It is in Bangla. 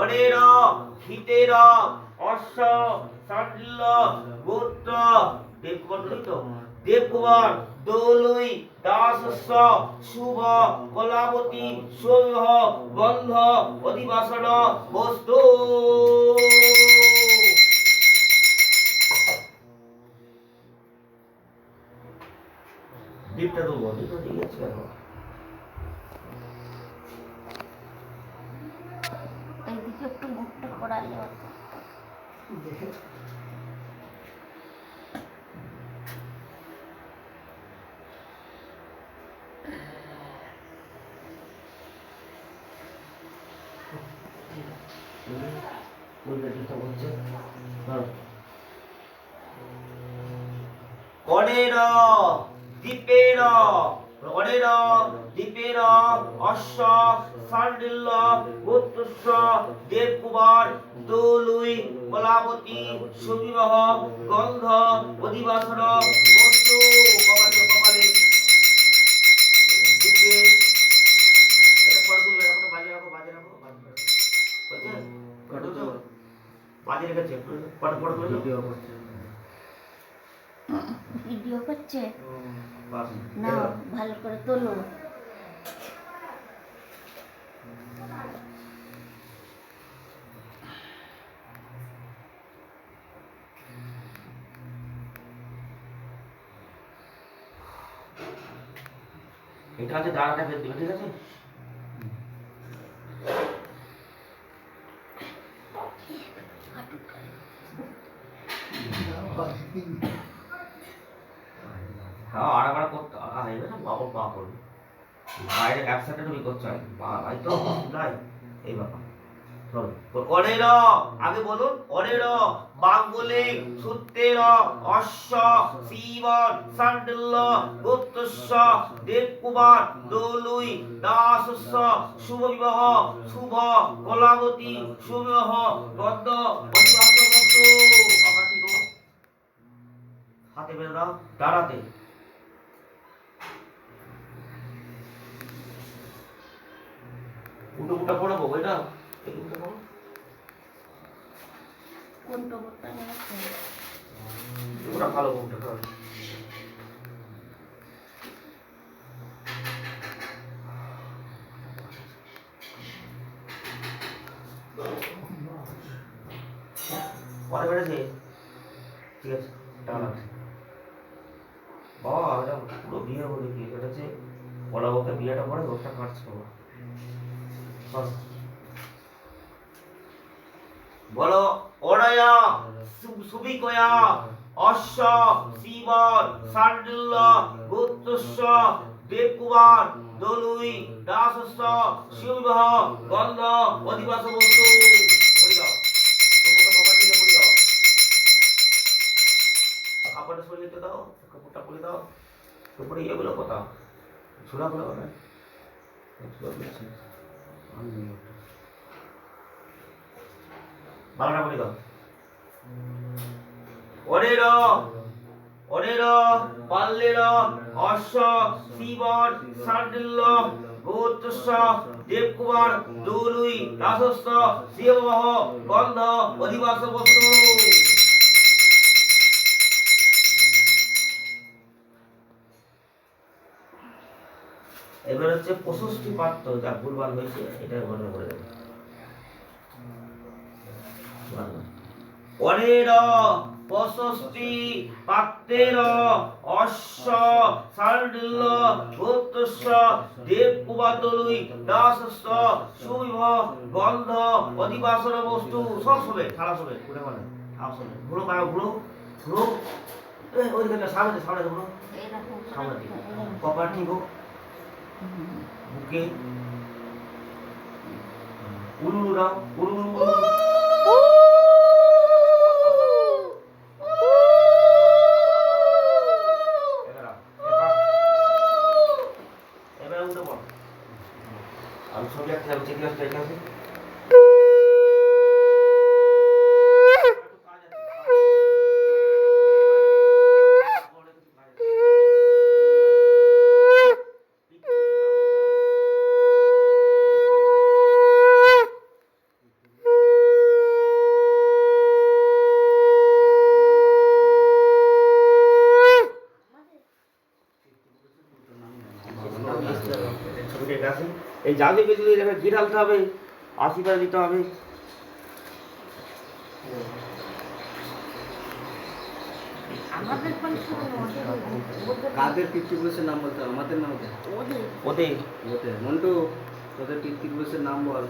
অনের হিতের অশ্ব শাণ্ডিল্য গোত্র দেবকুমার দৌলুই দাসস্য শুভ কলাবতী সৌহ গন্ধ অধিবাসন বস্তু। দীপটা দেবো, দীপটা দিয়েছি এখন। এইদিকে একটু মুখটা করালে অনের দ্বীপের অনের দ্বীপের অশ্ব শাণ্ডিল্য গোত্রস্য দেবকুমার দৌলুই কলাবতী সুবিবাহ গন্ধ অধিবাসন বস্তু। কপালে কপালে বুকে এটা পড়ে তুলবে, এখন বাজে রাখো বাজে রাখো বুঝছেন? কত বাজে রেখেছে পড়ে পড়ে তুলে ভিডিও করছে, ভিডিও করছে না, ভালো করে তোলো। এটা আছে দাঁড়াটা ফেলে দিবে, ঠিক আছে? হ্যাঁ আড়াবার করতে হবে না, বাবা পা করবে বাইরে একসাথে তুমি করছো ভাই তো নাই এই ব্যাপার। অনের আগে বলুন, অনের বাঙ্গুলি সূত্রের অশ্ব শিবন শাণ্ডিল্য গোত্রস্য দেবকুমার দৌলুই দাসস্য শুভ বিবাহ শুভ কলাবতী সুবিবাহ গদ্য অধিবাস বস্তু। আবার ঠিক হোক, হাতে বেঁধে দাও, দাঁড়াতে উল্টো উল্টা পড়াবো এটা কোনটা করতে আছে ওটা ভালো কোনটা কর। পরে বেড়েছে, ঠিক আছে টানা বাবা এটা পুরো বিয়ে বলে কি কেটেছে, বলা ওকে বিয়েটা করে রোগটা কাটছে বাবা। বলো অনয়া সুবিকয়া অশ্ব শিবন শাণ্ডিল্য গোত্রস্য দেবকুমার দৌলুই দাসস্য শিববিবাহ গন্ধ অধিবাস বস্তু। পড়ি দাও তোমরা বাবা ঠিক পড়ি দাও, কাপড়টা সরিয়ে দিতে দাও, কাপড়টা পড়ি দাও, তারপরে এগুলো কথা ছোড়াগুলো কথা বাংলা পড়ি দাও। অনের পাল্লের অশ্ব শিবন শাণ্ডিল্য গোত্রস্য দেবকুমার দৌলুই দাসস্য শিববিবাহ গন্ধ অধিবাস বস্তু। এবার হচ্ছে 65 পাত্র যা ভুলভাল হয়েছে এটা মনে করে দেবে। অনের 65 পাত্রের অশ্ব শাণ্ডিল্য গোত্রস্য দেবকুমার দৌলুই দাসস্য সুবিবাহ গন্ধ অধিবাসন বস্তু। সব সবে খারাপ হবে ঘুরে মানে আসলে ঘুরো কারো ঘুরো ঘুরো ওই দিকে সামনে সামনে ঘুরো সামনে দিকে কপাল ঠিক হোক বুকে উলুলু দাও উলুলু এবার উঠে পড়। আমি ছবি আঁকতে যাবো, চেক আসতে আছে এই যাদেরকে যদি এখানে ঘি ঢালতে হবে, আশীর্বাদ দিতে হবে। আমাদের পরীক্ষা কাদের পিতৃপুরুষের নাম বলতে হবে? আমাদের নাম ওদের ওদের ওদের মন্টু, তোদের পিতৃপুরুষের নাম বল।